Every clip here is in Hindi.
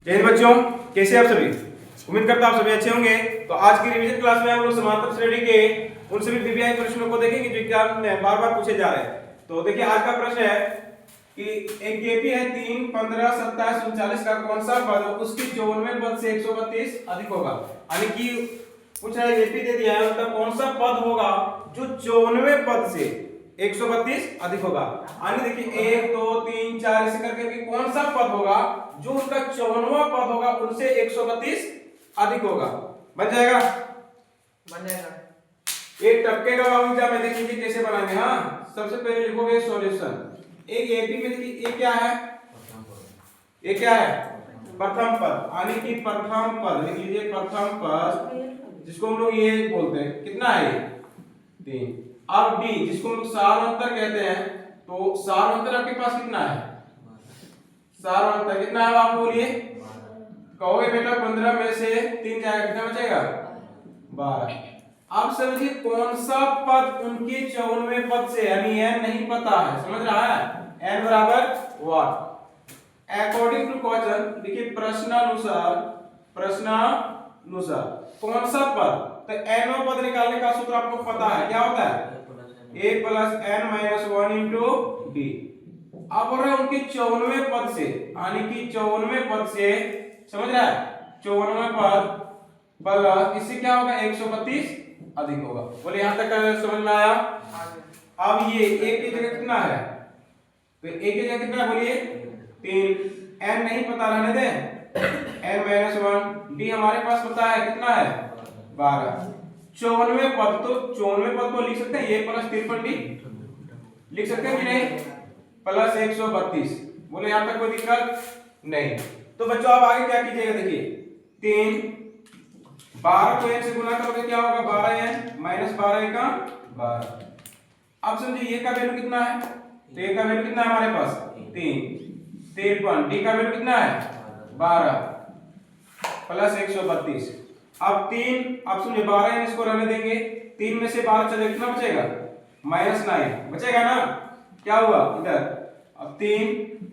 जय हिंद बच्चों, कैसे आप सभी। उम्मीद करता हूं आप सभी अच्छे होंगे। तो आज की रिवीजन क्लास में हम लोग समांतर श्रेणी के उन सभी वीवीआई प्रश्नों को देखेंगे जो एग्जाम में बार-बार पूछे जा रहे हैं। तो देखिए आज का प्रश्न है कि एक एपी है 3, 15, 27, 39 का कौन सा पद उसकी 54वें पद से 132 अधिक होगा। यानी कि पूछ रहा है एपी दे दिया है, उसका कौन सा पद होगा जो 54वें पद से 132 अधिक होगा। यानी देखिए 1 2 3 4 ऐसे करके कि कौन सा पद होगा जो उसका 54वां पद होगा उनसे 132 अधिक होगा। बन जाएगा एक टपके का एग्जाम में देखिए कैसे बनाएंगे। हाँ, सबसे पहले लिखोगे सॉल्यूशन। एक एपी में देखिए ये क्या है, ये क्या है प्रथम पद। यानी कि प्रथम पद लिख लीजिए, प्रथम पद जिसको हम लोग ये बोलते हैं, कितना है 3। अब डी जिसको हम लोग सार अंतर कहते हैं, तो सार अंतर आपके पास कितना है, सार अंतर कितना है आप बोलिए। कहोगे बेटा 15 में से 3 जाएगा, कितना बचेगा 12। अब समझिए कौन सा पद उनके 54वें पद से, यानी n नहीं पता है, समझ रहा है, n बराबर व्हाट अकॉर्डिंग टू क्वेश्चन। देखिए प्रश्नानुसार, प्रश्नानुसार कौन सा पद, तो n पद निकालने का सूत्र आपको पता है, क्या होता है a plus n minus 1 into D. अब बोल रहे हैं उनके 54वें पद से, यानी कि 54वें पद से, समझ रहा है 54वें पद प्लस इससे क्या होगा 132 अधिक होगा। बोले यहां तक समझ में आया। अब ये a की जगह कितना है, तो a की जगह कितना है बोलिए 3, n नहीं पता रहने दें, n माइनस 1 डी हमारे पास पता है कितना है 12। 54वें पद, तो 54वें पद को लिख सकते हैं ये प्लस 53 डी लिख सकते हैं कि नहीं, प्लस 132। बोले यहां तक कोई दिक्कत नहीं। तो बच्चों आप आगे क्या कीजिएगा, देखिए 3 12 को n से गुना करोगे क्या होगा 12n माइनस 12 का 12। अब समझिए ये का वैल्यू कितना है, तो ये का वैल्यू कितना है हमारे पास 3, 53 डी का वैल्यू कितना है 12 प्लस 132। अब 3, अब समझिए 12n इसको रहने देंगे, 3 में से 12 चले कितना बचेगा माइनस 9 बचेगा ना, क्या हुआ इधर। अब 3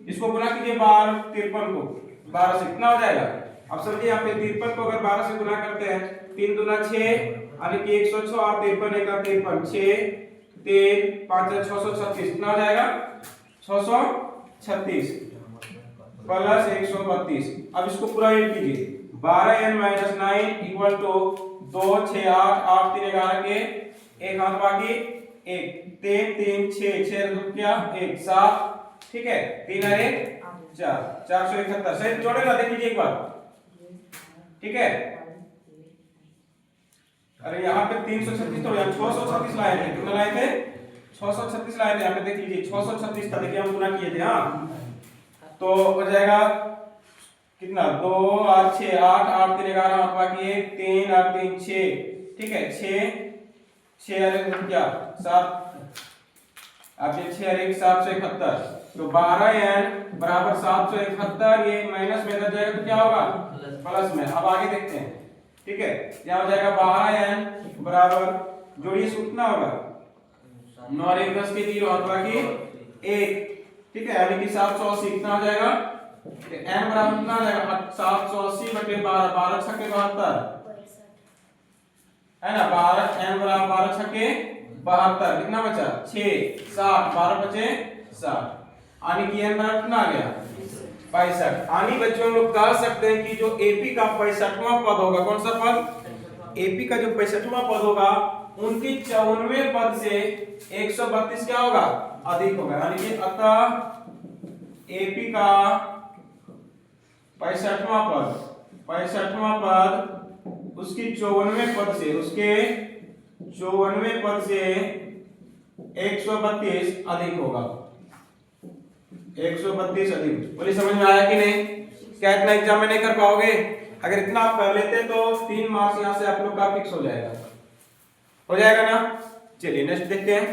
इसको गुना कीजिए 12 53 को 12 से कितना हो जाएगा। अब समझिए यहाँ पे 53 को अगर 12 से गुना करते हैं, 3 दूना 6 यानी कि 106 और 53 एक 53 6 3 5 636 कितना हो जाएगा 636 प्लस 132। अब इसको पूरा ऐड कीजिए 12n माइनस 9 इक्वल टू 2 6 8 8 3 11 के एक हाथ बाकी 1 3 3 6 6 2 क्या 1 7, ठीक है 3 और 1 4 471। सही जोड़ेगा, देख लीजिए एक बार, ठीक है। अरे यहाँ पे 336 तो यहाँ 636 लाए थे, कितना लाए थे 636 लाए थे, यहाँ पे देख लीजिए 636 था, देखिए हम गुना किए थे। हाँ तो हो जाएगा कितना 2 और 6 8 8 3 11 8 बाकी 1 3 और 3 6, ठीक है 6 और 1 क्या 7, अब ये 6 और 1 771, तो 12n बराबर 771, ये माइनस में इधर जाएगा तो क्या होगा प्लस में। अब आगे देखते हैं, ठीक है क्या हो जाएगा 12n बराबर जोड़िए कितना होगा 9 और 1 10 के 0 और बाकी 1, ठीक है यानी कि 780 कितना हो जाएगा, n बराबर कितना हो जाएगा 780 बटे 12 12 छक्के 72 है ना, 12 n बराबर 12 छक्के 72 कितना बचा 6 7 12 बचे 7, यानी कि n बराबर कितना आ गया 65। यानी बच्चों हम लोग कह सकते हैं कि जो एपी का 65वां पद होगा, कौन सा पद एपी का जो 65वां पद होगा उनकी 54वें पद से 132 क्या होगा अधिक होगा। यानी कि अतः एपी का 65वां पद उसकी 54वें पद से, उसके 54वें पद से 132 अधिक होगा, 132 अधिक। बोलिए समझ में आया कि नहीं। क्या इतना एग्जाम में नहीं कर पाओगे, अगर इतना आप कर लेते तो 3 मार्क्स यहाँ से आप लोग का फिक्स हो जाएगा, हो जाएगा ना। चलिए नेक्स्ट देखते हैं।